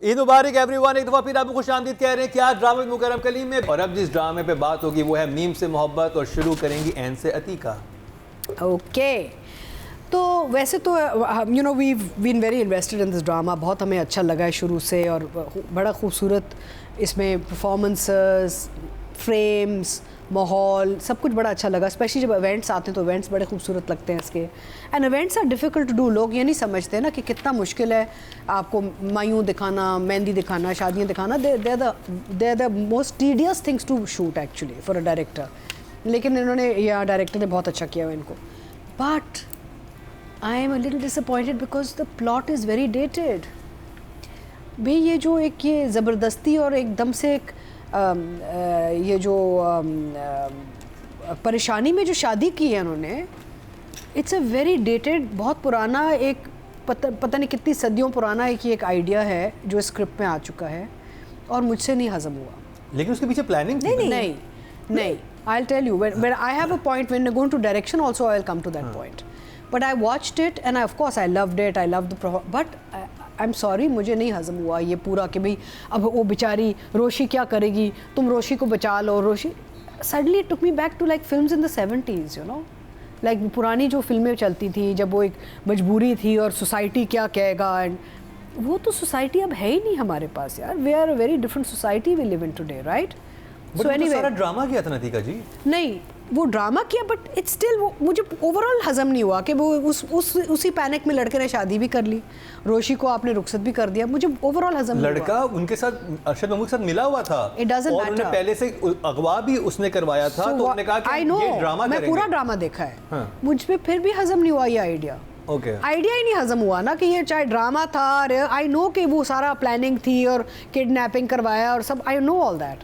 ईद मुबारक everyone. एक दफ़ा फिर आपको खुशामदीद कह रहे हैं क्या ड्रामा मुकर्रम कलीम में। और अब जिस ड्रामे पे बात होगी वो है मीम से मोहब्बत और शुरू करेंगी एन से अतीका। ओके तो वैसे तो you know we been very invested in this drama. बहुत हमें अच्छा लगा है शुरू से और बड़ा खूबसूरत इसमें परफॉर्मेंसेस, फ्रेम्स, माहौल सब कुछ बड़ा अच्छा लगा। स्पेशली जब इवेंट्स आते हैं तो इवेंट्स बड़े खूबसूरत लगते हैं इसके। And events are difficult to do. लोग ये नहीं समझते ना कि कितना मुश्किल है आपको मायूं दिखाना, मेहंदी दिखाना, शादियाँ दिखाना। They are the most tedious things to shoot actually for a director. लेकिन इन्होंने या डायरेक्टर ने बहुत अच्छा किया है इनको। But I am a little disappointed because the plot is very dated. भाई ये जो एक ये ज़बरदस्ती और एकदम से एक ये जो परेशानी में जो शादी की है उन्होंने, इट्स अ वेरी डेटेड, बहुत पुराना एक पता नहीं कितनी सदियों पुराना एक आइडिया है जो स्क्रिप्ट में आ चुका है और मुझसे नहीं हजम हुआ। लेकिन उसके पीछे प्लानिंग थी। नहीं I'll tell you when I have a point when I go into direction also I'll come to that point. But I watched it and of course I loved it. I loved the but I'm sorry मुझे नहीं हजम हुआ ये पूरा कि भाई अब वो बेचारी रोशी क्या करेगी, तुम रोशी को बचा लो। रोशी suddenly it took me back to like films in the 70s, you know, like पुरानी जो फिल्में चलती थी जब वो एक मजबूरी थी और सोसाइटी क्या कहेगा। एंड वो तो सोसाइटी अब है ही नहीं हमारे पास यार। We are a very different society we live in today, right? So anyway, सारा ड्रामा किया था नतीका जी। नहीं वो ड्रामा किया बट इट्स स्टिल वो मुझे ओवरऑल हजम नहीं हुआ कि वो उसी पैनिक में लड़के ने शादी भी कर ली, रोशी को आपने रुखसत भी कर दिया। मुझे ओवरऑल हजम नहीं हुआ। लड़का उनके साथ अरशद महमूद के साथ मिला हुआ था। It doesn't और उन्हें पहले से अगवा भी उसने करवाया था। तो उन्होंने कहा कि ये ड्रामा मैं पूरा ड्रामा देखा है। मुझ पे फिर भी हजम नहीं हुआ ये आइडिया। आइडिया ही नहीं हजम हुआ ना कि ये चाहे ड्रामा था। आई नो कि वो सारा प्लानिंग थी और किडनैपिंग करवाया और सब, I know all that.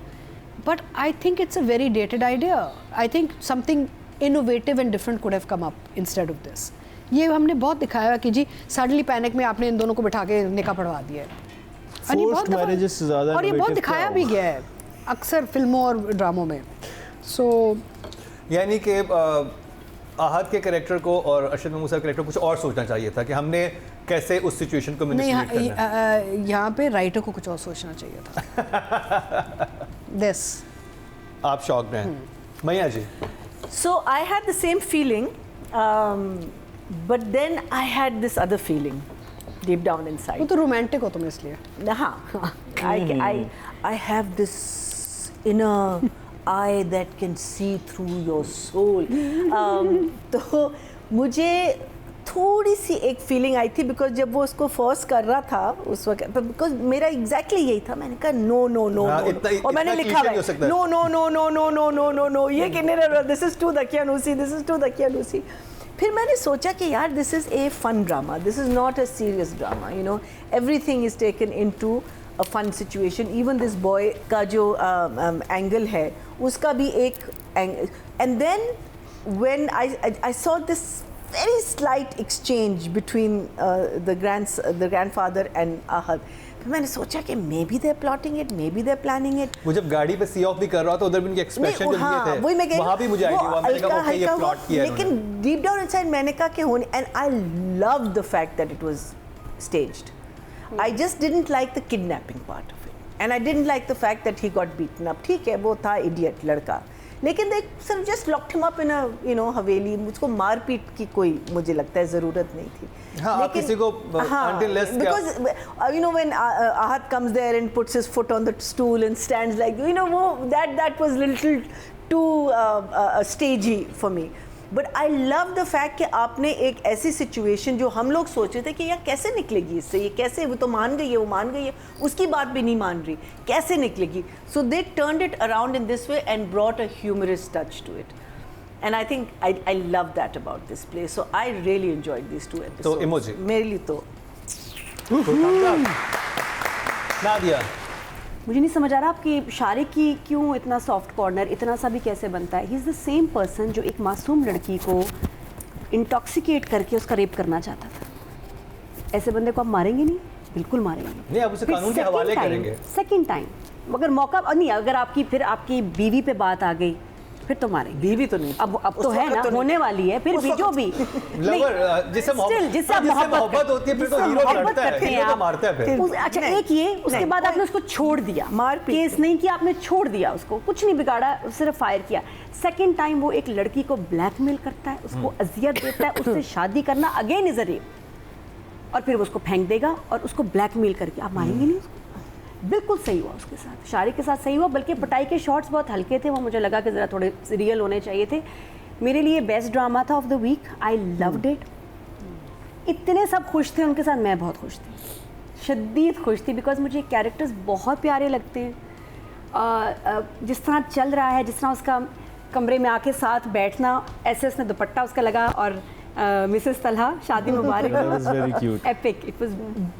But I think it's a very dated idea. I think something innovative and different could have come up instead of this. ये हमने बहुत दिखाया कि जी सडनली पैनिक में आपने इन दोनों को बिठा के निकाह पढ़वा दिया है। और ये बहुत दिखाया भी गया है अक्सर फिल्मों और ड्रामों में। So यानी कि आहद के कैरेक्टर को और अरशद महमूद साहब कैरेक्टर कुछ और सोचना चाहिए था कि हमने कैसे उस सिचुएशन को मैनिपुलेट करना है। यहाँ पे राइटर को कुछ और सोचना चाहिए था। This. आप शॉक्ड हैं मैया जी? So I had the same feeling, but then I had this other feeling deep down inside. वो तो रोमांटिक हो तुम इसलिए। हाँ, I have this inner eye that can see through your soul. तो मुझे थोड़ी सी एक फीलिंग आई थी बिकॉज जब वो उसको फोर्स कर रहा था उस वक्त, बिकॉज मेरा एग्जैक्टली यही था। मैंने कहा नो नो नो और मैंने लिखा no no no no no no no no no ये कहने दिस इज टू दकियानूसी, दिस इज टू दकियानूसी। फिर मैंने सोचा कि यार this is a fun drama, this is not a serious drama, you know, everything is taken into a fun situation. Even this boy का जो एंगल है उसका भी एक and then when I saw this very slight exchange between the grandfather and Ahad. फिर मैंने सोचा कि maybe they're plotting it, maybe they're planning it. वो जब गाड़ी पे सी ऑफ भी कर रहा था उधर भी उनके एक्सप्रेशन जो दिए थे वहाँ भी मुझे आइडिया हुआ। मैंने कहा ओके ये प्लॉट किया है। लेकिन deep down inside मैंने कहा कि होने, and I loved the fact that it was staged. I just didn't like the kidnapping part of it, and I didn't like the fact that he got beaten up. ठीक है वो था idiot लड़का, लेकिन देख sir just locked him up in a you know हवेली। मुझको मारपीट की कोई मुझे लगता है ज़रूरत नहीं थी। हाँ, लेकिन किसी को because you know when Ahad comes there and puts his foot on the stool and stands like you know वो that was little too stagey for me. But I love the fact कि आपने एक ऐसी सिचुएशन जो हम लोग सोच रहे थे कि यार कैसे निकलेगी इससे, ये कैसे, वो तो मान गई है, वो मान गई है, उसकी बात भी नहीं मान रही, कैसे निकलेगी। So they turned it around in this way and brought a humorous touch to it, and I think I love that about this play. So I really enjoyed this 2 episodes. तो इमोजी मेरे लिए तो नादिया मुझे नहीं समझ आ रहा आपकी शारिक की क्यों इतना सॉफ्ट कॉर्नर, इतना सा भी कैसे बनता है। He is the same person जो एक मासूम लड़की को इंटॉक्सिकेट करके उसका रेप करना चाहता था। ऐसे बंदे को आप मारेंगे नहीं? बिल्कुल मारेंगे नहीं, आप उसे कानून के हवाले करेंगे। सेकंड टाइम अगर मौका नहीं, अगर आपकी फिर आपकी बीवी पे बात आ गई फिर तो मारेंगे। बीवी तो नहीं, अब तो है ना, होने वाली है, फिर भी जो भी लवर जिससे मोहब्बत होती है फिर तो हीरो लड़ता है, हीरो तो मारता है फिर। अच्छा एक ये, उसके बाद आपने उसको छोड़ दिया, केस नहीं किया, आपने छोड़ दिया उसको, कुछ नहीं बिगाड़ा, सिर्फ फायर किया। सेकंड टाइम वो एक लड़की को ब्लैकमेल करता है, उसको अजियत देता है, उससे शादी करना अगेन इज अ रेप, और फिर वो उसको फेंक देगा और उसको ब्लैकमेल करके आप मारेंगे नहीं उसको। बिल्कुल सही हुआ उसके साथ, शारिक के साथ सही हुआ, बल्कि पिटाई के शॉट्स बहुत हल्के थे, वो मुझे लगा कि ज़रा थोड़े रियल होने चाहिए थे। मेरे लिए बेस्ट ड्रामा था of the week, I loved it. इतने सब खुश थे उनके साथ, मैं बहुत खुश थी, शदीद खुश थी, बिकॉज मुझे कैरेक्टर्स बहुत प्यारे लगते हैं। जिस तरह चल रहा है, जिस तरह उसका कमरे में आके साथ बैठना, ऐसे उसने दुपट्टा उसका लगा, और मिसेस तलहा शादी मुबारक, एपिक, इट वाज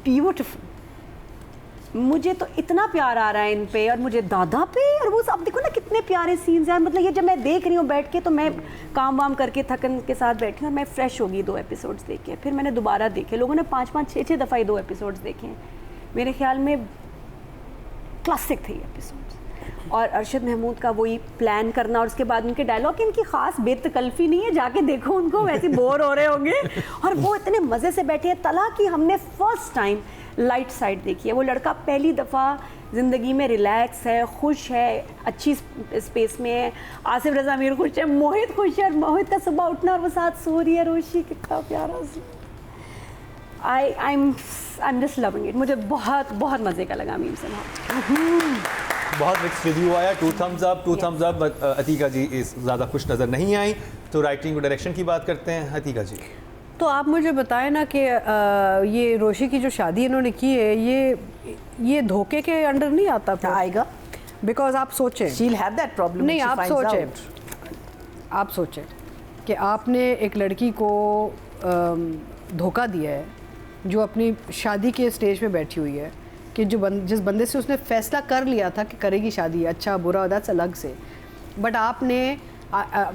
ब्यूटीफुल। मुझे तो इतना प्यार आ रहा है इन पे, और मुझे दादा पे, और वो अब देखो ना कितने प्यारे सीन्स हैं। मतलब ये जब मैं देख रही हूँ बैठ के, तो मैं काम वाम करके थकन के साथ बैठी हूँ, और मैं फ्रेश होगी 2 एपिसोड्स देख के। फिर मैंने दोबारा देखे, लोगों ने 5-5, 6-6 दफ़ा ये 2 एपिसोड्स देखे हैं। मेरे ख्याल में क्लासिक थे ये एपिसोड्स। और अरशद महमूद का वही प्लान करना, और उसके बाद उनके डायलॉग, इनकी खास बेतकल्फ़ी नहीं है, जाके देखो उनको, वैसे बोर हो रहे होंगे, और वो इतने मज़े से बैठे हैं। तला की हमने फर्स्ट टाइम लाइट साइड देखी है, वो लड़का पहली दफ़ा ज़िंदगी में रिलैक्स है, खुश है, अच्छी स्पेस में है। आसिफ रज़ा मीर खुश है, मोहित खुश है, और मोहित का सुबह उठना और वो साथ सो रही है, रोशी कितना प्यारा। आई एम जस्ट लविंग इट। मुझे बहुत बहुत मज़े का लगा मीम से। बहुत मिक्स रिव्यू आया, 2 thumbs up, 2 thumbs up। Atika जी इस ज़्यादा खुश नज़र नहीं आई। तो राइटिंग और डायरेक्शन की बात करते हैं, अतीका जी। तो आप मुझे बताएं ना कि ये रोशी की जो शादी इन्होंने की है, ये धोखे के अंडर नहीं आता फिर? आएगा, बिकॉज आप सोचें, she'll have that problem नहीं, when she आप finds सोचें, out. आप सोचें कि आपने एक लड़की को धोखा दिया है, जो अपनी शादी के स्टेज पे बैठी हुई है, कि जिस बंदे से उसने फैसला कर लिया था कि करेगी शादी, अच्छा बुरा दैट्स अलग से, बट आपने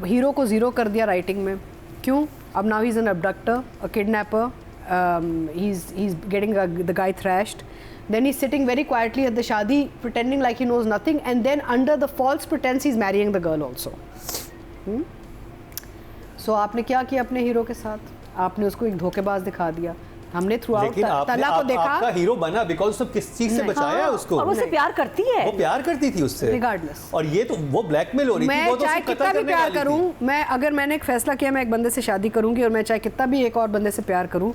हीरो को ज़ीरो कर दिया राइटिंग में। क्यों? अब now he is an abductor, a kidnapper, he is getting the guy thrashed, then he's sitting very quietly at the shadi pretending like he knows nothing, and then under the false pretense he's marrying the girl also. So आपने क्या किया अपने hero के साथ? आपने उसको एक धोखेबाज दिखा दिया। हमने थ्रू आउट तला को देखा, आपका हीरो बना बिकॉज़ सब किस चीज से बचाया है उसको, और उससे प्यार करती है, वो प्यार करती थी उससे रिगार्डलेस। और ये तो वो ब्लैकमेल हो रही थी, वो तो चाहे कितना भी प्यार करूं, मैं अगर मैंने एक फैसला किया मैं एक बंदे से शादी करूंगी, और मैं चाहे कितना भी एक और बंदे से प्यार करूं,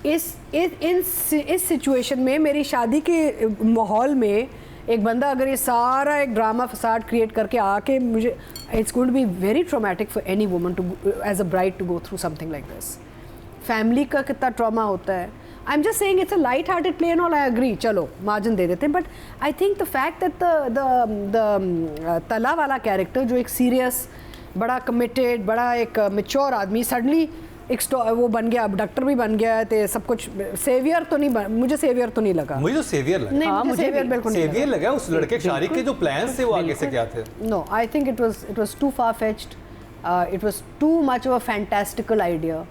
इस सिचुएशन में, मेरी शादी के माहौल में एक बंदा अगर ये सारा एक ड्रामा फसाड क्रिएट करके आके मुझे, it's going to be very traumatic for any woman to as a bride to go through something like this. Family का कितना ट्रॉमा होता है। I am just saying it's a light hearted play and all, I agree, चलो margin दे देते हैं, but I think the fact that the Talha वाला character, जो एक सीरियस, बड़ा कमिटेड, बड़ा एक मेच्योर आदमी, सडनली एक वो बन गया, अब डॉक्टर भी बन गया है, तो सब कुछ सेवियर तो नहीं, मुझे सेवियर तो नहीं लगा। मुझे तो सेवियर लगा। नहीं, मुझे सेवियर बिल्कुल नहीं सेवियर लगा उस लड़के शारिक के जो प्लान्स थे वो आगे से क्या थे। No, I think it was too far fetched, it was too much of a fantastical idea,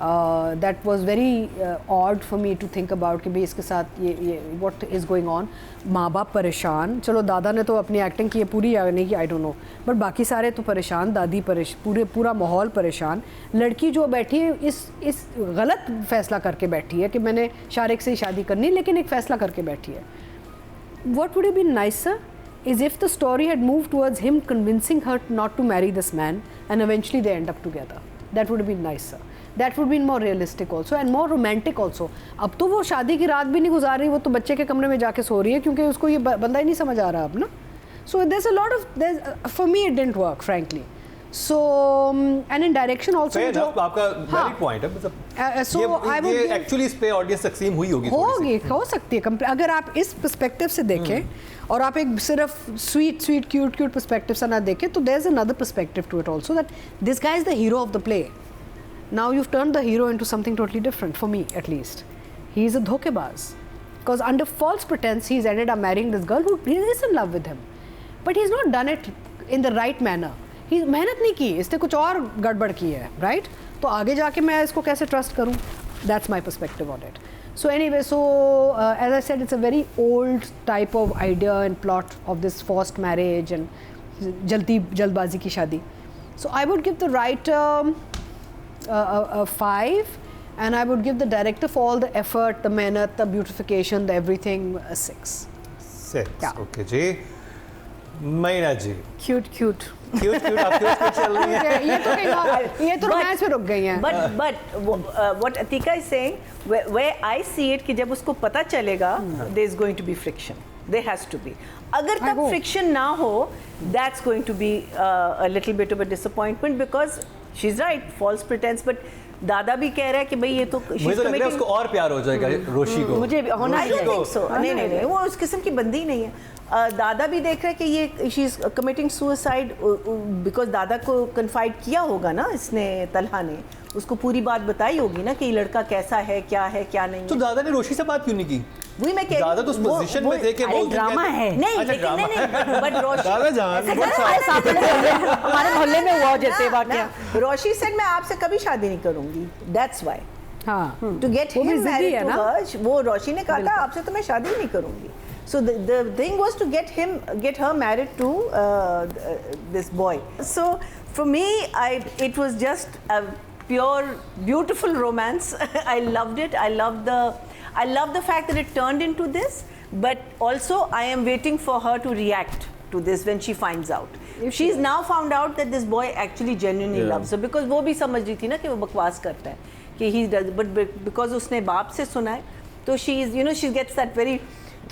that was very odd for me to think about कि भाई इसके साथ ये व्हाट इज़ गोइंग ऑन। माँ बाप परेशान, चलो दादा ने तो अपनी एक्टिंग की है पूरी या नहीं की, आई डोंट नो, बट बाकी सारे तो परेशान, दादी पूरा माहौल परेशान। लड़की जो बैठी है इस गलत फैसला करके बैठी है कि मैंने शारिक से ही शादी करनी, लेकिन एक फ़ैसला करके बैठी है। What would have been nicer is if the story had moved towards him convincing her not to marry this man, and eventually they end up together. That would have been nicer. That would have been more realistic also and more romantic also. अब तो वो शादी की रात भी नहीं गुजार रही, वो तो बच्चे के कमरे में जाके सो रही है, क्योंकि उसको ये बंदा ही नहीं समझ आ रहा अब ना. So there's a lot of, for me it didn't work frankly. So and in direction also जो आपका valid point है, मतलब so I would ये actually इस पे ऑडियंस तकसीम हुई होगी, हो सकती है अगर आप इस पर्सपेक्टिव से देखें और आप एक सिर्फ स्वीट क्यूट पर्सपेक्टिव से ना देखें, तो there's another perspective to it also, that this guy is the hero of the play. Now you've turned the hero into something totally different, for me at least. He is a dhokebaz, because under false pretense he's ended up marrying this girl who is in love with him, but he's not done it in the right manner. He's मेहनत नहीं की, इसने कुछ और गड़बड़ की है, right? तो आगे जाके मैं इसको कैसे ट्रस्ट करूँ? That's my perspective on it. So anyway, as I said, it's a very old type of idea and plot of this forced marriage and जल्दबाजी की शादी. So I would give the writer a 5, and I would give the director for all the effort, the mehnat, the beautification, the everything, a 6. 6 Yeah. Okay जी। मीना जी Cute. Cute आप cute चल रही हैं। ये तो कहीं और, ये तो रोमांस में रुक गई हैं। But what Atika is saying, where I see it, कि जब उसको पता चलेगा, there is going to be friction. There has to be. अगर तब friction ना हो, that's going to be a little bit of a disappointment, because she's right, false pretense, but दादा भी कह रहा है कि भाई ये तो मुझे तो लग रहा है उसको और प्यार हो जाएगा रोशी को। मुझे भी होना रोशी को। नहीं, वो उस किस्म की बंदी ही नहीं है। दादा भी देख रहा है कि ये she is committing suicide because दादा को कन्फाइड किया होगा ना इसने, तलहा ने उसको पूरी बात बताई होगी ना कि ये लड़का कैसा है क्या नहीं। तो दादा ने रोशी से बात क्यों नहीं की? वही मैं कह दादा तो उस पोजीशन में थे कि बोल ड्रामा है। नहीं, बट रोशी दादा जान हमारे मोहल्ले में हुआ जैसे वाकया। रोशी सेड मैं आपसे कभी शादी नहीं करूंगी, दैट्स व्हाई। हाँ, to get him married to her, वो रोशी ने कहा था आपसे तो मैं शादी नहीं करूंगी। So the thing was to get her married to this boy. So for me, it was just a pure, beautiful romance. I loved it. I loved the fact that it turned into this. But also, I am waiting for her to react to this when she finds out. She's now found out that this boy actually genuinely loves her, because वो भी समझ रही थी ना कि वो बकवास करता है कि he does, but because उसने बाप से सुना है, तो she gets that very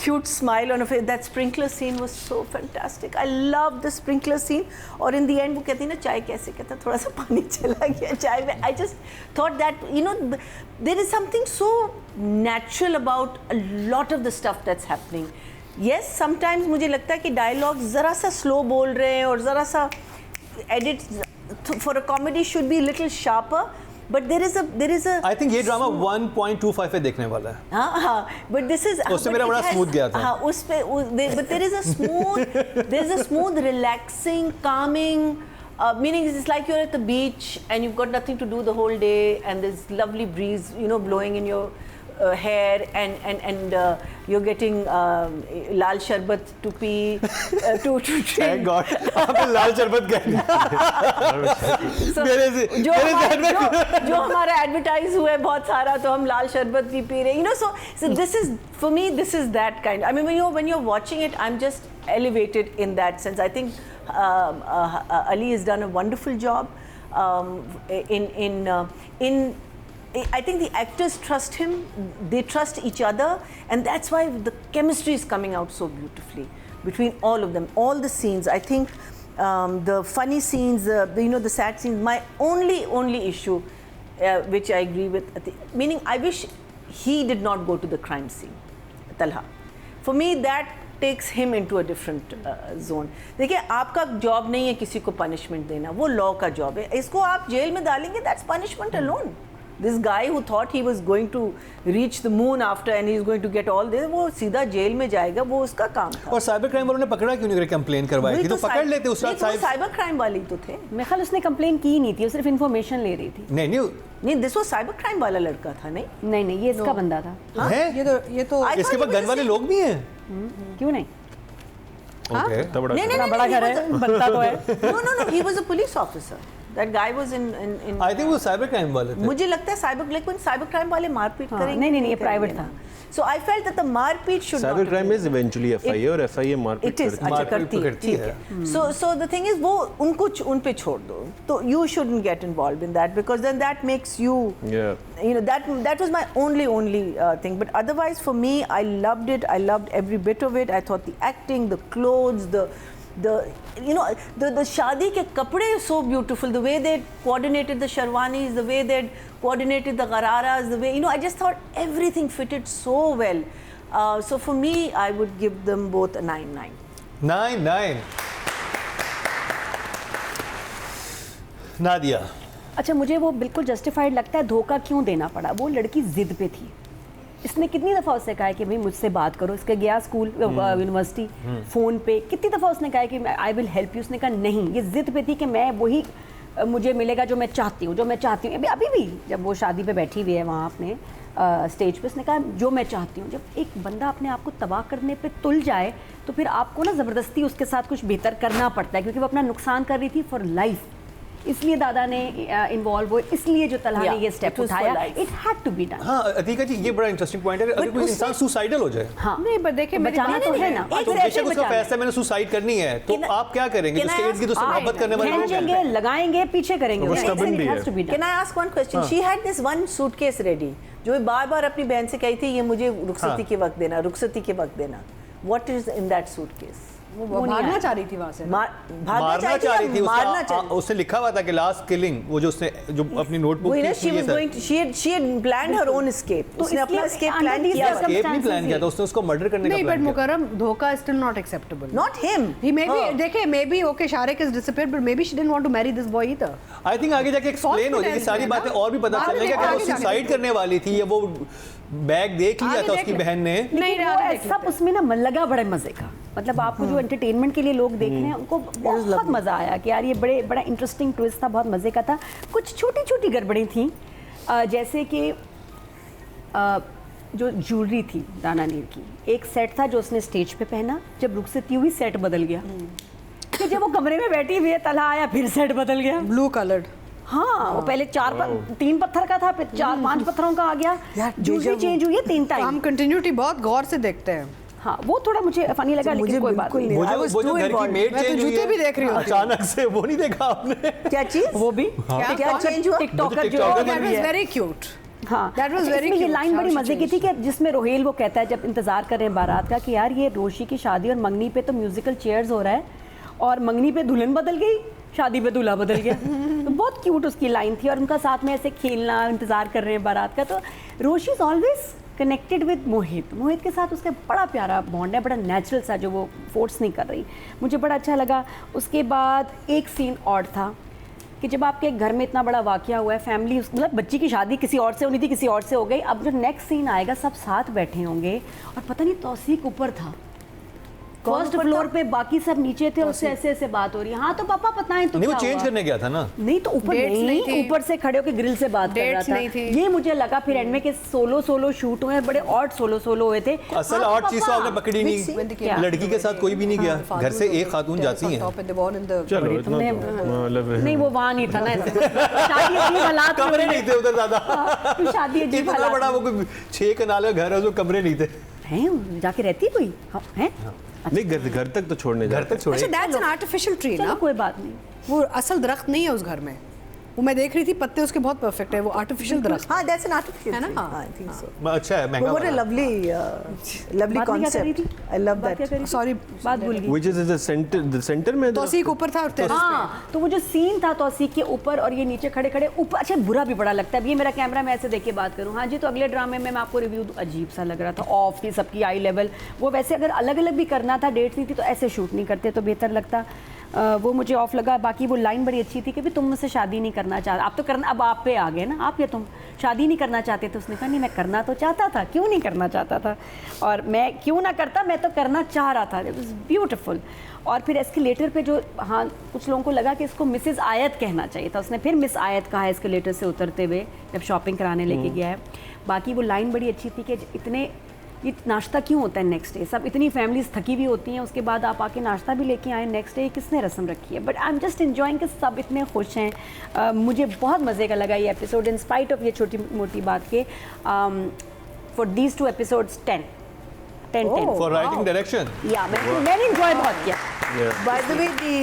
cute smile on her face. That sprinkler scene was so fantastic. I love the sprinkler scene. और in the end वो कहती है ना चाय कैसे, कहता थोड़ा सा पानी चला गया चाय में. I just thought that there is something so natural about a lot of the stuff that's happening. Yes, sometimes मुझे लगता है कि dialogue ज़रा सा slow बोल रहे हैं और ज़रा सा edit for a comedy should be little sharper. But there is a I think ये ड्रामा 1.25 पे देखने वाला है। हाँ, but this is उससे मेरा बड़ा स्मूथ गया था। हाँ, उस पे but there is a smooth relaxing calming meaning it's like you're at the beach and you've got nothing to do the whole day and there's lovely breeze blowing in your hair and you're getting लाल शरबत to pee to drink. Thank God आपने लाल शरबत कह दिया। जो हमारा advertise हुआ है बहुत सारा, तो हम लाल शरबत भी पी रहे हैं, so this is for me, this is that kind. I mean when you're watching it, I'm just elevated in that sense. I think Ali has done a wonderful job in I think the actors trust him, they trust each other, and that's why the chemistry is coming out so beautifully between all of them. All the scenes, I think the funny scenes, the sad scenes. My only issue, which I agree with, meaning I wish he did not go to the crime scene, Talha. For me, that takes him into a different zone. देखिए, आपका job नहीं है किसी को punishment देना, वो law का job है. इसको आप जेल में डालेंगे, that's punishment alone. This guy who thought he was going to reach the moon after and he's going to get all this, वो सीधा जेल में जाएगा, वो उसका काम था. और साइबर क्राइम वालों ने पकड़ा क्यों नहीं, कंप्लेन करवाई थी तो पकड़ लेते उस रात. साइबर क्राइम वाले तो थे. मेरे ख्याल उसने कंप्लेन की नहीं थी, वो सिर्फ इन्फॉर्मेशन ले रही थी. नहीं, दिस वाज साइबर क्राइम वाला लड़का था. नहीं, ये इसका बंदा था. ये तो इसके पास गन वाले लोग भी हैं. क्यों नहीं? नहीं, बड़ा घर है, बनता तो है. No, he was a police officer. That guy was in I think वो साइबर क्राइम वाले थे. मुझे लगता है साइबर क्राइम वाले मारपीट करेंगे. नहीं, ये प्राइवेट था. So I felt that the मारपीट should not. Cyber crime is eventually FIA और FIA मारपीट करती है. So the thing is वो उन पे छोड़ दो. तो you shouldn't get involved in that, because then that makes you. That was my only thing. But otherwise for me, I loved it. I loved every bit of it. I thought the acting, the clothes, the शादी के कपड़े so beautiful, the way they coordinated the sharwanis, the way they coordinated the ghararas, the way I just thought everything fitted so well. So for me, I would give them both a 9/9. 9/9. Nadia. अच्छा, मुझे वो बिल्कुल justified लगता है. धोखा क्यों देना पड़ा? वो लड़की जिद पे थी. इसने कितनी दफ़ा उससे कहा है कि भाई मुझसे बात करो. इसके गया स्कूल यूनिवर्सिटी, फ़ोन पे कितनी दफ़ा उसने कहा है कि आई विल हेल्प यू. उसने कहा नहीं. ये ज़िद पे थी कि मैं वही मुझे मिलेगा जो मैं चाहती हूँ. अभी भी जब वो शादी पे बैठी हुई है वहाँ अपने स्टेज पे, उसने कहा जो मैं चाहती हूँ. जब एक बंदा अपने आप को तबाह करने पे तुल जाए तो फिर आपको ना ज़बरदस्ती उसके साथ कुछ बेहतर करना पड़ता है, क्योंकि वो अपना नुकसान कर रही थी फॉर लाइफ. इसलिए दादा ने इन्वॉल्व हुए, इसलिए जो तलहा ने Yeah, ये स्टेप it was for उठाया, life. It had to be done. हाँ अतिका जी, ये बड़ा इंटरेस्टिंग पॉइंट है। अगर कोई इंसान सुसाइडल हो जाए हाँ नहीं पर देखिए मेरी बचाना बात तो नहीं है ना। एक तो से ऐसे बेशक उसका बचाना है। फैसला मैंने सुसाइड करनी है, तो Can I- आप क्या करेंगे? Can I उसके इर्द गिर्द उससे ask- मोहब्बत करने वाले लोग हैं। खींचेंगे, लगाएंगे, पीछे करेंगे, वो stubborn भी है। Can I ask one question? She had this one suitcase ready, जो बार-बार अपनी बहन से कही थी ये मुझे रुखसती के वक्त देना, रुखसती के वक्त देना। What is in that suitcase? वो भागना चाह रही थी वहाँ से। भागना मारना चाह रही थी, मारना चाह उसने लिखा हुआ था कि लास्ट किलिंग, वो जो उसने जो अपनी नोटबुक वही ना, थी, she ये was था। going to, she had planned her own escape. तो उसने अपना इसलिए escape under plan these किया। एस्केप नहीं प्लान किया था उसने, उसको मर्डर करने का नहीं प्लान बट किया। मुकरम धोखा is still not acceptable. Not him. He may be, her. देखिए maybe okay Sharik is disappeared but maybe she didn't want to marry this boy either. I think आगे जाके एक्सप्लेन हो जाएगी सारी बातें और भी पता बाद में चलेगा कि देखो, वो आगे जाके सुसाइड करने वाली थी या वो बैग देख लिया आगे था देख उसकी ले। बहन ने। नहीं वो आगे देख सब लेते उसमें ना मन लगा बड़े मजे का, मतलब आपको जो एंटरटेनमेंट के लिए लोग देख रहे हैं उनको बहुत मजा आया कि यार ये बड़ा इंटरेस्टिंग ट्विस्ट था, बहुत मजे का था। कुछ छोटी छोटी गड़बड़ी थी, जैसे कि जो ज्वेलरी थी दाना नीर की, एक सेट था जो उसने स्टेज पे पहना, जब रुखसती हुई सेट बदल गया। कि जब वो कमरे में बैठी हुई है, तलहा आया, फिर सेट बदल गया। blue colored. हाँ वो पहले 3 पत्थर का था, फिर 4-5 पत्थरों का आ गया। यार, ज्वेलरी déjà चेंज हुई है 3 हम टाइम। कंटिन्यूटी बहुत गौर से देखते हैं। हाँ वो थोड़ा मुझे फनी लगा, मुझे लेकिन कोई बात बिल्कुल नहीं। नहीं। वो I जो was वो जो too घर की involved. मेड मैं तो चेंज हुई जूते है, भी देख रही होती हूँ। अचानक से वो नहीं देखा आपने? क्या चीज? वो भी क्या चेंज हुआ? टिकटॉकर जो TikToker That was very cute. हाँ That was very इसमें ये cute, लाइन how बड़ी she मजे की थी कि जिसमें रोहेल वो कहता है जब इंतजार कर रहे हैं बारात का कि यार ये रोशी की शादी और मंगनी पे तो म्यूजिकल चेयर्स हो रहा है और मंगनी पे दुल्हन बदल गई, शादी पे दूल्हा बदल गया। तो बहुत क्यूट उसकी लाइन थी और उनका साथ में ऐसे खेलना, इंतजार कर रहे हैं बारात का। तो रोशी इज ऑलवेज कनेक्टेड विद मोहित के साथ उसका बड़ा प्यारा बॉन्ड है, बड़ा नेचुरल सा, जो वो फोर्स नहीं कर रही। मुझे बड़ा अच्छा लगा। उसके बाद एक सीन और था कि जब आपके घर में इतना बड़ा वाकया हुआ है, फैमिली मतलब बच्ची की शादी किसी और से होनी थी, किसी और से हो गई, अब जो नेक्स्ट सीन आएगा सब साथ बैठे होंगे और पता नहीं तौसीक ऊपर था फर्स्ट ऊपर फ्लोर था? पे, बाकी सब नीचे थे, उससे ऐसे ऐसे बात हो रही है। हाँ तो पापा पता है तो नहीं, वो क्या चेंज हुआ? करने गया था ना। नहीं तो ऊपर Dates नहीं नहीं, थी। ऊपर से खड़े होकर ग्रिल से बात कर रहा Dates था। नहीं थी। ये मुझे लगा फिर एंड में कि सोलो शूट हुए, बड़े ऑड सोलो हुए थे। असल हाँ, और चीज तो पापा। आपने पकड़ी When they नहीं, came लड़की के साथ कोई भी नहीं गया, घर से एक खातून जाती हैं। Top and they born in the चलो बड़ी इतना तुमने तो मतलब है। नहीं वो वहाँ नहीं था ना, शादी अजीब हालात में कमरे हुई। नहीं थे उधर ज्यादा। हाँ, शादी अजीब इतना हालात बड़ा में। वो कोई 6 कनाल का घर है, उसमें कमरे नहीं थे। हैं जाके रहती कोई हैं? नहीं घर तक तो छोड़ने घर जाते तक छोड़े। अच्छा दैट्स एन आर्टिफिशियल ट्री चलो ना, कोई बात नहीं। वो असल दरख्त नहीं है उस घर में। वो मैं देख रही थी, पत्ते उसके बहुत परफेक्ट है, वो आर्टिफिशियल दरख्त। हाँ, that's an artificial है ना? tree. हाँ, I think so. अच्छा है, महंगा But what a वाला। lovely बात नहीं क्या कर रही concept. थी? I love बात क्या that. कर रही थी? सॉरी बात भूल गई। which is the center में तौसीक ऊपर था और टेरेस पे। हाँ तो वो जो सीन था तौसीक के ऊपर और ये नीचे खड़े खड़े ऊपर, अच्छा बुरा भी बड़ा लगता है। अब ये मेरा कैमरा मैं ऐसे देख के बात करूँ। हाँ जी, तो अगले ड्रामे में मैं आपको रिव्यू दूँ, अजीब सा लग रहा था, ऑफ थी सबकी आई लेवल। वो वैसे अगर अलग अलग भी करना था, डेट्स नहीं थी, तो ऐसे शूट नहीं करते तो बेहतर लगता। वो मुझे ऑफ लगा। बाकी वो लाइन बड़ी अच्छी थी कि भी तुम मुझसे शादी नहीं करना चाहते, आप तो करना, अब आप पे आ गए ना, आप या तुम शादी नहीं करना चाहते थे। उसने कहा नहीं मैं करना तो चाहता था, क्यों नहीं करना चाहता था, और मैं क्यों ना करता, मैं तो करना चाह रहा था। It was beautiful. और फिर एस्केलेटर पे जो, हाँ कुछ लोगों को लगा कि इसको मिसेस आयत कहना चाहिए था, उसने फिर मिस आयत कहा एस्केलेटर से उतरते हुए जब शॉपिंग कराने लेके गया है। बाकी वो लाइन बड़ी अच्छी थी कि इतने ये नाश्ता क्यों होता है नेक्स्ट डे, सब इतनी फैमिलीज थकी हुई होती हैं, उसके बाद आप आके नाश्ता भी लेके आए नेक्स्ट डे, किसने रस्म रखी है। But I am just enjoying कि सब इतने खुश हैं। मुझे बहुत मज़े का लगा ये एपिसोड, इन स्पाइट ऑफ ये छोटी मोटी बात के। For these 2 episodes 10 For writing direction. या मैंने इंजॉय बहुत किया। By the way, the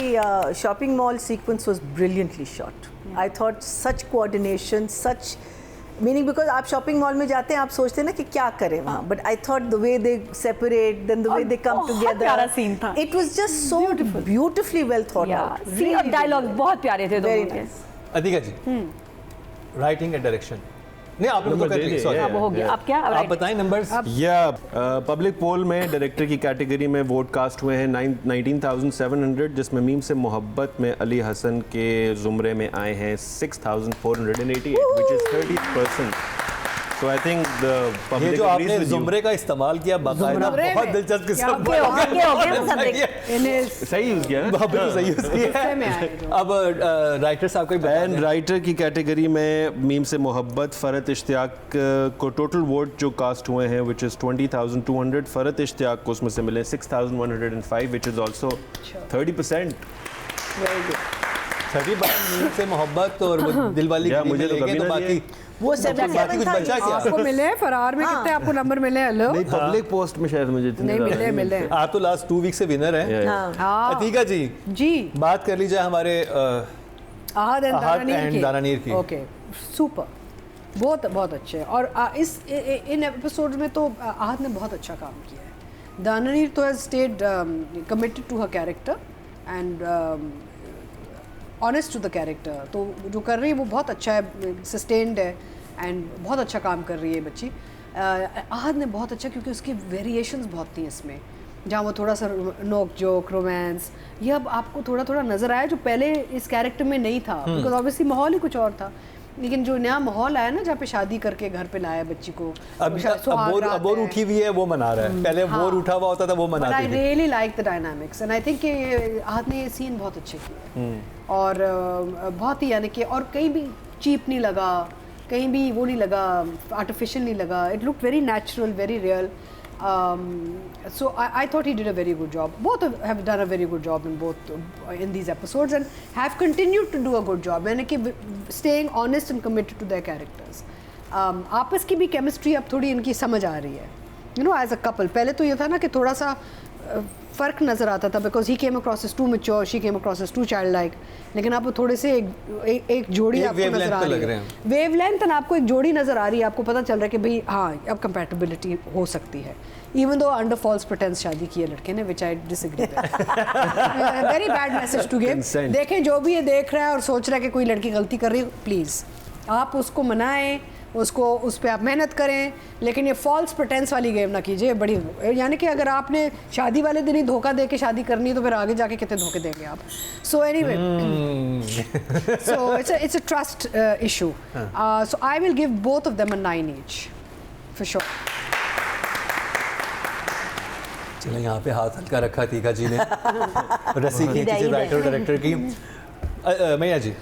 shopping mall sequence was brilliantly shot. I thought such coordination, such meaning, because आप शॉपिंग मॉल में जाते हैं आप सोचते हैं ना कि क्या करें वहाँ, but I thought the way they separate, then the way they come बहुत टुगेदर, प्यारा scene था। It was just so beautifully well thought out. See और डायलॉग बहुत प्यारे थे दोनों के। अधिका जी, राइटिंग एंड डायरेक्शन नहीं आप लोग तो कर लिए, सॉरी। अब हो गया, अब क्या आप बताएं नंबर्स। या पब्लिक पोल में डायरेक्टर की कैटेगरी में वोट कास्ट हुए हैं 19,700, जिसमें मीम से मोहब्बत में अली हसन के ज़ुमरे में आए हैं 6,488, which is 30%. So I think the ये public जो agrees आपने with you. जुमरे का इस्तेमाल किया बाकायदा, जुमरे बहुत में? दिलचस्प किस्सा। हो गया मुसद्दिक। सही यूज़ किया ना? बिल्कुल सही यूज़ किया में आए है। अब राइटर साहब को ही बता एंड दें। राइटर की कैटेगरी में मीम से मोहब्बत फ़रत इश्तियाक को टोटल वोट जो कास्ट हुए हैं विच इज़ 20,200, फ़रत इश्तियाक को उसमें से मिले 6,105, विच इज़ ऑल्सो 30%. 30 मीम से मोहब्बत और वो दिलवाली यार, गली में मुझे तो ले कभी गए, तो ना बाकी दिए। वो बाकी कुछ 77 बचा क्या? आपको मिले फरार में कितने आपको नंबर मिले? हेलो नहीं, पब्लिक पोस्ट में शायद मुझे इतने नहीं ज़्यादा मिले मिले आप तो लास्ट 2 वीक से विनर हैं। Yeah. हाँ अतीका जी, जी बात कर लीजिए हमारे आहद एंड आहद and दानानीर की। ओके सुपर, बहुत बहुत अच्छे हैं। और इन एपिसोड में तो आहद ने बहुत अच्छा काम किया है। दानानीर तो has stayed committed to her character and honest to the character, तो जो कर रही है वो बहुत अच्छा है, सस्टेन्ड है एंड बहुत अच्छा काम कर रही है बच्ची। आहद ने बहुत अच्छा, क्योंकि उसकी वेरिएशंस बहुत थी इसमें, जहाँ वो थोड़ा सा नोक जोक रोमांस, ये अब आपको थोड़ा थोड़ा नज़र आया जो पहले इस कैरेक्टर में नहीं था, बिकॉज ऑब्वियसली माहौल ही कुछ और था। लेकिन जो नया माहौल आया ना, जहाँ पे शादी करके घर पे लाया बच्ची को, अब बोर उठी हुई है, वो मना रहा है। पहले बोर उठा हुआ होता था, वो मनाती आई थी। Really like the dynamics and I think Ahad ने ये सीन बहुत अच्छे किए और बहुत ही, यानी कि और कहीं भी चीप नहीं लगा, कहीं भी वो नहीं लगा, आर्टिफिशियल नहीं लगा, it look very natural, very real. So I thought he did a very good job. Both have done a very good job in these episodes and have continued to do a good job. यानी कि staying honest and committed to their characters. आपस की भी chemistry अब थोड़ी इनकी समझ आ रही है, you know, as a couple. पहले तो ये था ना कि थोड़ा सा फ़र्क नज़र आता था, because he came across as too mature, she came across as too child like. लेकिन अब थोड़े से एक जोड़ी एक आपको नजर आ wavelength पे रही लग रहे है, हैं। वेवलेंथ, आपको एक जोड़ी नज़र आ रही है, आपको पता चल रहा है कि भाई हाँ अब कंपैटिबिलिटी हो सकती है, इवन दो अंडर फॉल्स प्रेटेंस शादी की है लड़के ने, which I disagree with. Very bad message to give. Consent. देखें, जो भी ये देख रहा है और सोच रहा है कि कोई लड़की गलती कर रही है, प्लीज़ आप उसको मनाएं, उसको उस पर आप मेहनत करें, लेकिन ये फॉल्स प्रेटेंस वाली गेम ना कीजिए बड़ी। यानी कि अगर आपने शादी वाले दिन ही धोखा दे के शादी करनी है, तो फिर आगे जाके कितने धोखे देंगे आप। So anyway, so it's a trust issue. So I will give both of them a 9 each for sure. चलो, यहाँ पे हाथ हल्का रखा तीखा जी ने, रस्सी खींची थी राइटर और डायरेक्टर की। मैया जी,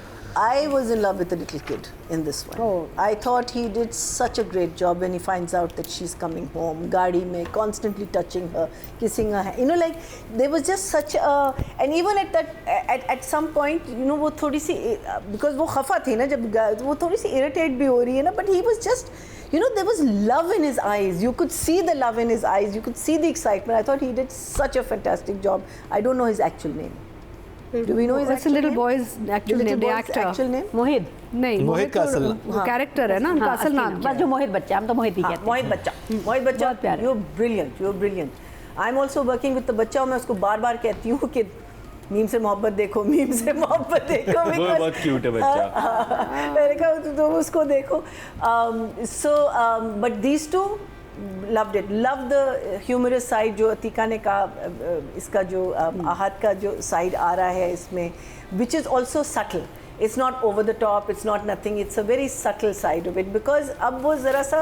I was in love with the little kid in this one. Oh. I thought he did such a great job when he finds out that she's coming home, gaadi mein, constantly touching her, kissing her hand. You know, like there was just such a, and even at that, at some point, you know, वो थोड़ी सी, because वो खफा थी ना, जब वो थोड़ी सी irritate भी हो रही है ना, but he was just, you know, there was love in his eyes. You could see the love in his eyes. You could see the excitement. I thought he did such a fantastic job. I don't know his actual name. Do we know his It's a actual little name? boy's actual The name, little the boy's actor. actual name? मोहित, नहीं, मोहित का असल character है ना, उनका हाँ, असल असली नाम नाम। क्या बस है? जो मोहित बच्चा, हम तो मोहित ही कहते हैं। मोहित बच्चा, मोहित बच्चा, बहुत प्यारा। you're brilliant, you're brilliant. I'm also working with the बच्चा, और मैं उसको बार-बार कहती हूँ कि मीम से मोहब्बत देखो, मीम से मोहब्बत देखो। वो बहुत क्यूट है बच्चा। मैंने कहा तुम उसको देखो। So, but these two loved it, loved the humorous side जो अतीका ने कहा, इसका जो आहद का जो side आ रहा है इसमें, which is also subtle. It's not over the top, it's not nothing, it's a very subtle side of it, because अब वो ज़रा सा,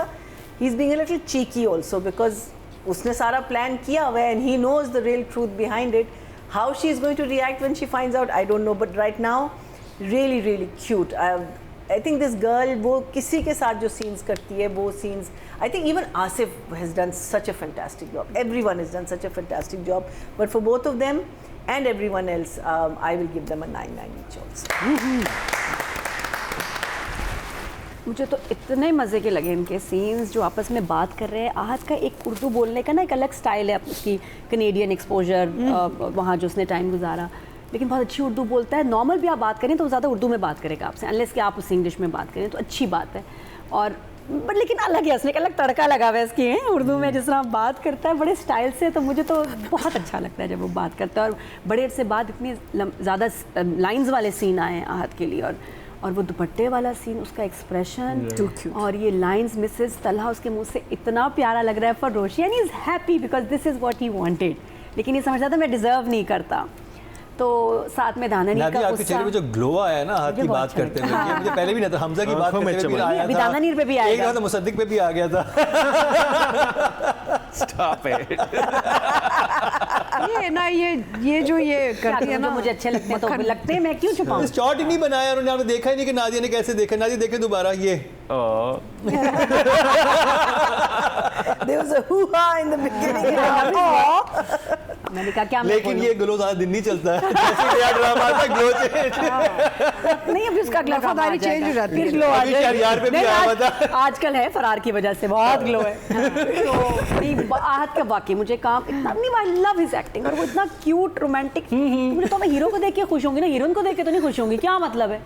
he's being a little cheeky also, because उसने सारा plan किया हुआ है and he knows the real truth behind it. How she is going to react when she finds out, I don't know, but right now, really, really cute. I think this girl, वो किसी के साथ जो scenes करती है, वो scenes, I think even Asif has done such a fantastic job. Everyone has done such a fantastic job. But for both of them and everyone else, I will give them a 9 each also. मुझे तो इतने मज़े के लगे इनके scenes जो आपस में बात कर रहे हैं। आहद का एक उर्दू बोलने का ना एक अलग स्टाइल है, उसकी कनेडियन एक्सपोजर, वहाँ जो उसने टाइम गुजारा, लेकिन बहुत अच्छी उर्दू बोलता है। नॉर्मल भी आप बात करें तो ज़्यादा उर्दू में बात करेगा आपसे, अनलेस कि आप उससे इंग्लिश में बात करें, तो अच्छी बात है। और बट लेकिन अलग है, उसने एक अलग तड़का लगा हुआ है इसकी उर्दू में, जिस तरह बात करता है बड़े स्टाइल से, तो मुझे तो बहुत अच्छा लगता है जब वो बात करता है। और बड़े अरसे बाद इतनी ज़्यादा लाइंस वाले सीन आए हैं आहद के लिए, और वो दुपट्टे वाला सीन, उसका एक्सप्रेशन और ये लाइंस, मिसेस तलहा उसके मुंह से इतना प्यारा लग रहा है for Roshi, and he is happy because this is what he wanted, लेकिन ये समझता था मैं डिज़र्व नहीं करता। तो साथ में दानानीर का आपके चेहरे पे जो ग्लो आया ना हाथ की बात करते हुए, ये मुझे पहले भी नहीं था। हमजा की बात करते हुए भी आया था, दानानीर पे भी आएगा, एक बार मुसद्दिक पे भी आ गया था। Stop it. ये ना, ये जो ये करती है ना, मुझे अच्छे लगते हैं, तो लगते हैं, मैं क्यों छुपाऊं। शॉट ही नहीं बनाया उन्होंने, आपने देखा ही नहीं कि नादिया ने कैसे देखा। नादिया देखे दोबारा ये There was a hoo-ha in the beginning. मैंने कहा क्या मैं लेकिन बोलूं? ये ग्लो ज़्यादा दिन नहीं चलता है। जैसे नया ड्रामा आता है ग्लो नहीं अभी उसका ग्लो वफादारी change हो जाती है। फिर ग्लो आ अभी जाएगी। शहरयार पे भी नहीं, आया हुआ था। आजकल है फरार की वजह से बहुत ग्लो है। तो नहीं आहत का वाकई मुझे काम इतना नहीं, आई लव हिज एक्टिंग और वो इतना क्यूट रोमांटिक। मुझे तो मैं हीरो को देख के खुश होंगी ना, हीरोइन को देख के तो नहीं खुश होंगी, क्या मतलब है?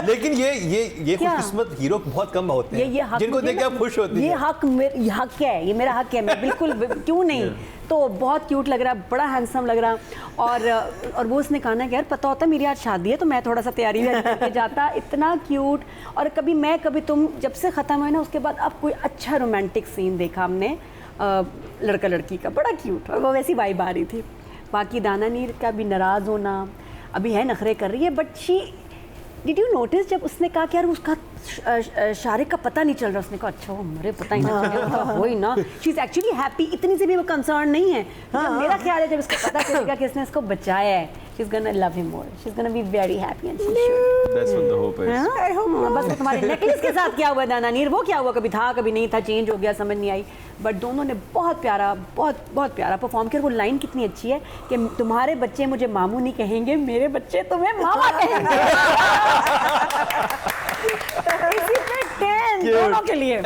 लेकिन ये क्या? खुशकिस्मत हीरो बहुत कम होते ये हैं हक जिनको मुझे देख के ना- आप खुश होती ये हैं। ये हक है, ये मेरा हक है, मैं बिल्कुल क्यों नहीं। तो बहुत क्यूट लग रहा है, बड़ा हैंडसम लग रहा। और वो उसने कहा ना कि यार पता होता मेरी आज शादी है तो मैं थोड़ा सा तैयारी करके जाता। इतना क्यूट। और कभी तुम जब से ख़त्म है ना उसके बाद अब कोई अच्छा रोमांटिक सीन देखा हमने लड़का लड़की का, बड़ा क्यूट और वो वैसी वाइब आ रही थी। बाकी दाना नीर का भी नाराज़ होना, अभी है नखरे कर रही है, but she did you notice जब उसने कहा कि यार उसका शारिक का पता नहीं चल रहा, उसने कहा अच्छा वो मरे पता ही नहीं चलेगा, वही ना, शी इज एक्चुअली हैप्पी, इतनी से भी वो कंसर्न नहीं है। मेरा ख्याल है जब इसको पता चलेगा कि इसने इसको बचाया है, she is gonna love him more, she is gonna be very happy and she should. That's what the hope is. I hope not. बस वो तुम्हारे नेकलेस के साथ क्या हुआ दाना नीर, वो क्या हुआ, कभी था कभी नहीं था, चेंज हो गया, समझ नहीं आई। बट दोनों ने बहुत प्यारा परफॉर्म किया। वो लाइन कितनी अच्छी है कि तुम्हारे बच्चे मुझे मामू नहीं कहेंगे, मेरे बच्चे तुम्हें मामा कहेंगे। इसी पे 10 दोनों के लिए।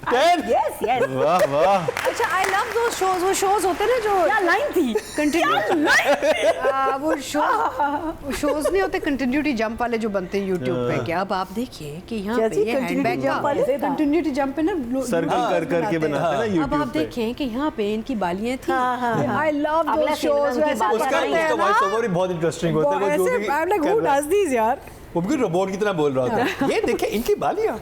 10? Yes yes. वाह वाह। अच्छा आई लव दो शोज, वो शोज होते हैं ना जो क्या लाइन थी, कंटिन्यू वो शोज नहीं होते कंटिन्यूटी जंप वाले जो बनते हैं यूट्यूब पे, क्या अब आप देखिए कि यहाँ पे कैसी ये continuity हैंडबैग jump वाले थे? कंटिन्यूटी जंप पे ना सर्कल कर करके बनाते हैं ना अब YouTube आप पे। देखें कि यहाँ पे इनकी बालियां थी। हाँ। आई लव अगला दो scene में शोज उनकी वैसे बालियां उसका करते हैं उसका ना। वॉइस ओवर भी बहुत इंटरेस्टिंग होता है। वो जो ऐसे भी आई एम लाइक कर हु रहा है। डज दिस यार। वो बिल्कुल रोबोट की तरह बोल रहा होता है। ये देखे इनकी बालियां।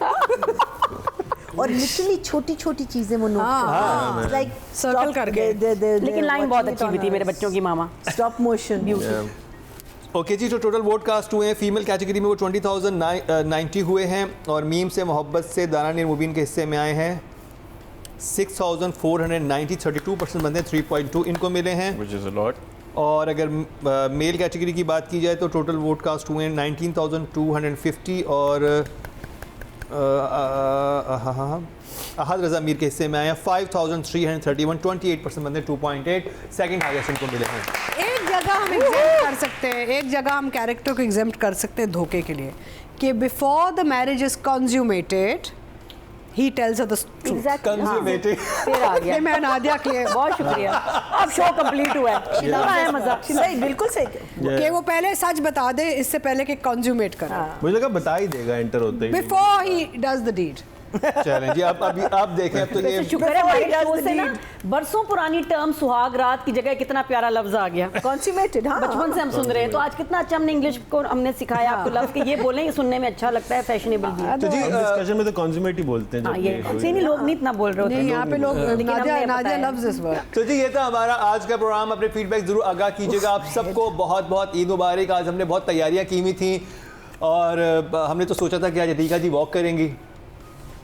और लिटरली छोटी छोटी चीजें वो नोट हाँ, करते हैं, लाइक सर्कल करके। लेकिन लाइन बहुत अच्छी भी थी मेरे बच्चों की मामा। स्टॉप मोशन ओके जी, तो टोटल वोट कास्ट हुए हैं फीमेल कैटेगरी में वो 20,090 हुए हैं और मीम से मोहब्बत से दाना नीर मुबीन के हिस्से में आए हैं 6,490, 32% बंदे 3.2 इनको मिले हैं। Which is a lot. और अगर मेल कैटेगरी की बात की जाए तो टोटल वोट कास्ट हुए हैं 19,250 और अहद रज़ा मीर के हिस्से में आए हैं 5,331, 28% बंदे 2.8 सेकंड हाईएस्ट इनको मिले हैं। एक जगह हम एग्जाम्प्ट कर सकते हैं, एक जगह हम कैरेक्टर को एग्जाम्प्ट कर सकते हैं धोखे के लिए कि before the marriage is consummated he tells the truth. Consummated। फिर आ गया। ये मैं नादिया के बहुत शुक्रिया, अब शो कंप्लीट हुआ है। कितना आया मजा। सही, बिल्कुल सही। कि वो पहले सच बता दे इससे पहले कि कंज्यूमेट करे मुझे लगा बता ही देगा एंटर होते ही। Before he does the deed. चलें जी, अब अभी आप देखें अब तो ये वैसे शुक्र है हमारे शो से ना बरसों पुरानी टर्म सुहाग रात की जगह कितना प्यारा लफ्ज आ गया। कॉन्सूमेटेड, हाँ। बचपन से हम सुन रहे हैं तो आज कितना अच्छा हमने इंग्लिश को हमने सिखाया आपको लफ्ज कि ये बोलें, ये सुनने में अच्छा लगता है, फैशनेबल भी है। तो जी डिस्कशन में तो कंज्यूमेट ही बोलते हैं हाँ, जब ये ये नहीं नहीं, लोग नहीं इतना बोल रहे होते। नहीं यहाँ पे लोग लेकिन नादिया हमने नादिया बताया। Loves this word. तो जी ये था हमारा आज का प्रोग्राम। अपने फीडबैक जरूर आगाह कीजिएगा। आप सबको बहुत बहुत ईद मुबारक। आज हमने बहुत तैयारियां की हुई थी और हमने तो सोचा था कि आज अतीका जी वॉक करेंगी।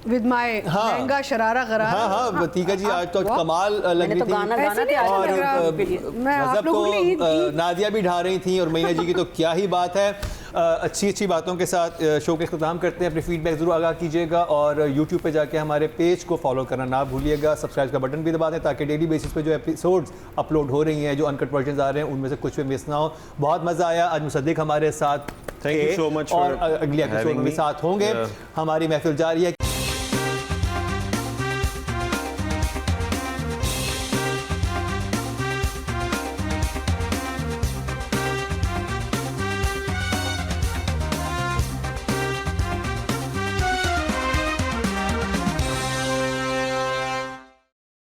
विद माय लहंगा शरारा गरारा। हाँ अतीका जी आज तो कमाल लग मैंने रही तो थी गाना ऐसे गाना नहीं थे अच्छा आज लग रहा। के लिए। मैं आप मज़हब लोगों के लिए तो नादिया भी ढा रही थी और मैया जी की तो क्या ही बात है। अच्छी अच्छी बातों के साथ शो का इख्तिताम करते हैं। अपने फीडबैक ज़रूर आगाह कीजिएगा और यूट्यूब पे जाके हमारे पेज को फॉलो करना ना भूलिएगा। सब्सक्राइब का बटन भी दबा दें ताकि डेली बेसिस पे जो एपिसोड्स अपलोड हो रही हैं, जो अनकट वर्जन आ रहे हैं, उनमें से कुछ भी मिस ना हो। बहुत मज़ा आया। आज मुसद्दिक हमारे साथ Thank you so much और for अगले एपिसोड having में भी me. साथ होंगे। Yeah. हमारी महफिल जारी है।